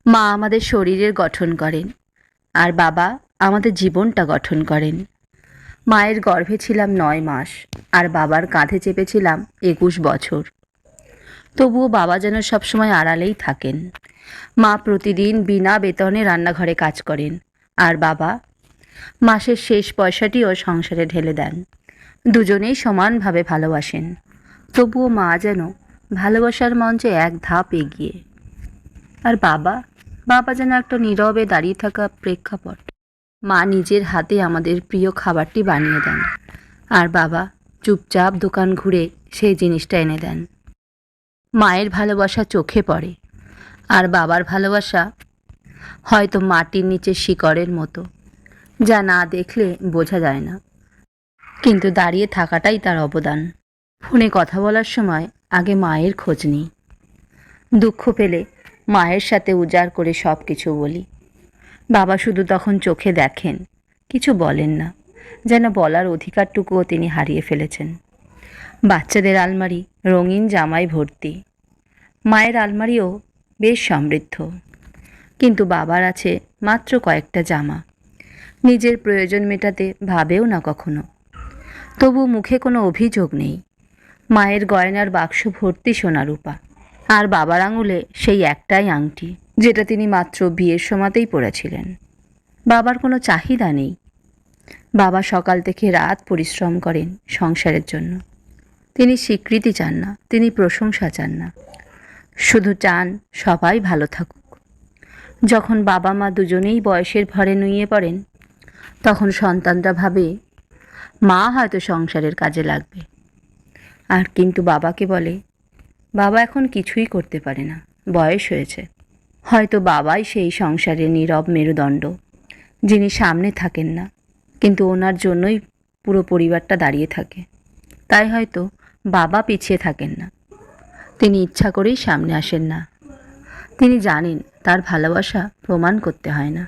মা আমাদের শরীরের গঠন করেন, আর বাবা আমাদের জীবনটা গঠন করেন। মায়ের গর্ভে ছিলাম 9 মাস, আর বাবার কাঁধে চেপেছিলাম 21 বছর। তবুও বাবা যেন সবসময় আড়ালেই থাকেন। মা প্রতিদিন বিনা বেতনে রান্নাঘরে কাজ করেন, আর বাবা মাসের শেষ পয়সাটিও সংসারে ঢেলে দেন। দুজনেই সমানভাবে ভালোবাসেন, তবুও মা যেন ভালোবাসার মঞ্চে এক ধাপ এগিয়ে। আর বাবা বাবা যেন একটা নীরবে দাঁড়িয়ে থাকা প্রেক্ষাপট। মা নিজের হাতে আমাদের প্রিয় খাবারটি বানিয়ে দেন, আর বাবা চুপচাপ দোকান ঘুরে সেই জিনিসটা এনে দেন। মায়ের ভালোবাসা চোখে পড়ে, আর বাবার ভালোবাসা হয়তো মাটির নিচে শিকড়ের মতো, যা না দেখলে বোঝা যায় না, কিন্তু দাঁড়িয়ে থাকাটাই তার অবদান। ফোনে কথা বলার সময় আগে মায়ের খোঁজ নিই। দুঃখ পেলে মায়ের সাথে উজাড় করে সব কিছু বলি। বাবা শুধু তখন চোখে দেখেন, কিছু বলেন না, যেন বলার অধিকারটুকুও তিনি হারিয়ে ফেলেছেন। বাচ্চাদের আলমারি রঙিন জামায় ভর্তি, মায়ের আলমারিও বেশ সমৃদ্ধ, কিন্তু বাবার আছে মাত্র কয়েকটা জামা। নিজের প্রয়োজন মেটাতে ভাবেও না কখনো, তবু মুখে কোনো অভিযোগ নেই। মায়ের গয়নার বাক্স ভর্তি সোনা রূপা, আর বাবার আঙুলে সেই একটাই আংটি, যেটা তিনি মাত্র বিয়ের সময়তেই পরেছিলেন। বাবার কোনো চাহিদা নেই। বাবা সকাল থেকে রাত পরিশ্রম করেন সংসারের জন্য। তিনি স্বীকৃতি চান না, তিনি প্রশংসা চান না, শুধু চান সবাই ভালো থাকুক। যখন বাবা মা দুজনেই বয়সের ভরে নুয়ে পড়েন, তখন সন্তানরা ভাবে মা হয়তো সংসারের কাজে লাগবে, আর কিন্তু বাবাকে বলে বাবা এখন কিছুই করতে পারে না, বয়স হয়েছে। হয়তো বাবাই সেই সংসারের নীরব মেরুদণ্ড, যিনি সামনে থাকেন না, কিন্তু ওনার জন্যই পুরো পরিবারটা দাঁড়িয়ে থাকে। তাই হয়তো বাবা পিছিয়ে থাকেন না, তিনি ইচ্ছা করেই সামনে আসেন না। তিনি জানেন তার ভালোবাসা প্রমাণ করতে হয় না।